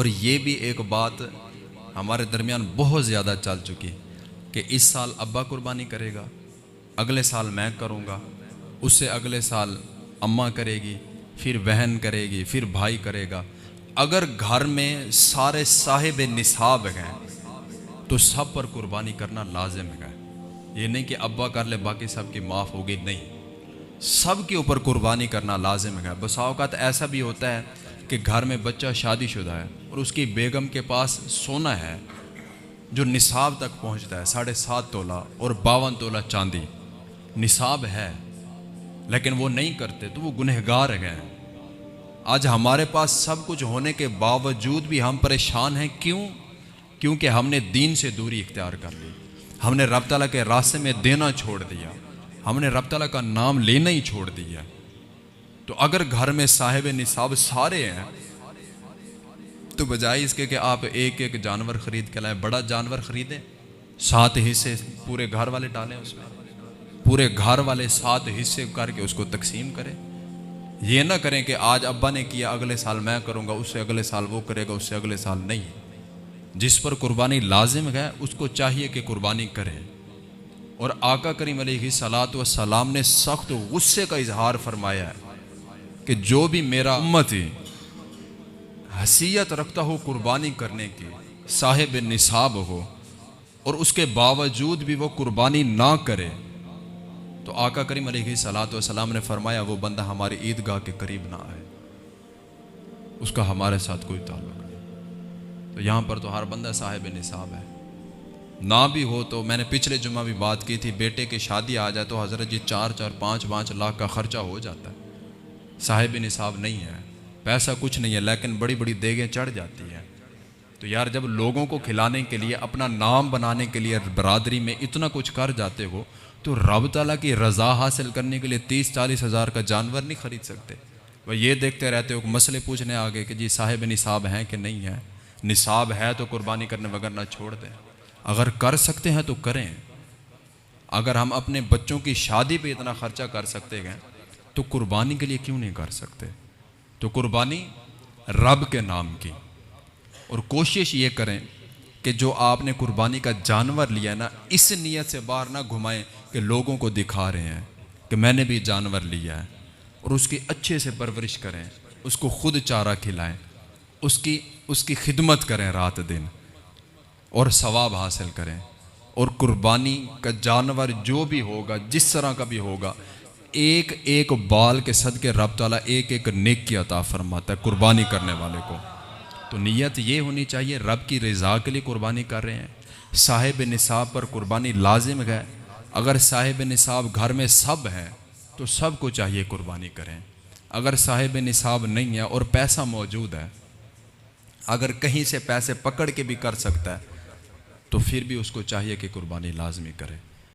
और ये भी एक बात हमारे दरमियान बहुत ज़्यादा चल चुकी कि इस साल अब्बा कुर्बानी करेगा, अगले साल मैं करूँगा, उससे अगले साल अम्मा करेगी, फिर बहन करेगी, फिर भाई करेगा। अगर घर में सारे साहिब निसाब हैं तो सब पर कुर्बानी करना लाजिम है। ये नहीं कि अब्बा कर ले बाकी सब की माफ़ होगी, नहीं, सब के ऊपर कुर्बानी करना लाजिम है। बसा औक़ात ऐसा भी होता है कि घर में बच्चा शादीशुदा है और उसकी बेगम के पास सोना है जो निसाब तक पहुंचता है, 7.5 तोला और 52 तोला चांदी निसाब है, लेकिन वो नहीं करते तो वो गुनहगार हैं। आज हमारे पास सब कुछ होने के बावजूद भी हम परेशान हैं। क्यों? क्योंकि हमने दीन से दूरी इख्तियार कर ली, हमने रब तआला के रास्ते में देना छोड़ दिया, हमने रब तआला का नाम लेना ही छोड़ दिया। तो अगर घर में साहिब निसाब सारे हैं तो बजाय इसके कि आप एक एक जानवर खरीद के लाएं, बड़ा जानवर खरीदें, 7 हिस्से पूरे घर वाले डालें, उसमें पूरे घर वाले 7 हिस्से करके उसको तकसीम करें। ये ना करें कि आज अब्बा ने किया अगले साल मैं करूँगा, उससे अगले साल वो करेगा, उससे अगले साल नहीं। जिस पर कुर्बानी लाजिम है उसको चाहिए कि कुर्बानी करें। और आका करीम अलैहिस्सलातु वस्सलाम ने सख्त गुस्से का इजहार फरमाया है कि जो भी मेरा उम्मती हैसियत रखता हो कुर्बानी करने की, साहिब निसाब हो, और उसके बावजूद भी वो कुर्बानी ना करे, तो आका करीम अलैहिस्सलातु वस्सलाम ने फरमाया वो बंदा हमारी ईदगाह के करीब ना आए, उसका हमारे साथ कोई ताल्लुक नहीं। तो यहाँ पर तो हर बंदा साहिब निसाब है, ना भी हो तो मैंने पिछले जुम्मा भी बात की थी, बेटे की शादी आ जाए तो हज़रत जी 4-4, 5-5 लाख का खर्चा हो जाता है। साहिब निसाब नहीं है, पैसा कुछ नहीं है, लेकिन बड़ी बड़ी देगें चढ़ जाती हैं। तो यार जब लोगों को खिलाने के लिए, अपना नाम बनाने के लिए बरादरी में इतना कुछ कर जाते हो, तो रब तआला की रज़ा हासिल करने के लिए 30-40 हज़ार का जानवर नहीं खरीद सकते। वह ये देखते रहते हो, मसले पूछने आ गए कि जी साहिब निसाब हैं कि नहीं है, निसाब है तो कुर्बानी करने वगैर ना छोड़ दें। अगर कर सकते हैं तो करें। अगर हम अपने बच्चों की शादी पे इतना खर्चा कर सकते हैं तो कुर्बानी के लिए क्यों नहीं कर सकते? तो कुर्बानी रब के नाम की, और कोशिश ये करें कि जो आपने कुर्बानी का जानवर लिया ना, इस नीयत से बाहर ना घुमाएं कि लोगों को दिखा रहे हैं कि मैंने भी जानवर लिया है। और उसकी अच्छे से परवरिश करें, उसको खुद चारा खिलाएं, उसकी खिदमत करें रात दिन और सवाब हासिल करें। और कुर्बानी का जानवर जो भी होगा, जिस तरह का भी होगा, एक एक बाल के सदके रब तआला एक एक नेकी अता फरमाता है कुर्बानी करने वाले को। तो नीयत ये होनी चाहिए रब की रज़ा के लिए कुर्बानी कर रहे हैं। साहिब निसाब पर कुर्बानी लाजिम है। अगर साहिब निसाब घर में सब है तो सब को चाहिए कुर्बानी करें। अगर साहिब निसाब नहीं है और पैसा मौजूद है, अगर कहीं से पैसे पकड़ के भी कर सकता है, तो फिर भी उसको चाहिए कि कुर्बानी लाजमी करे।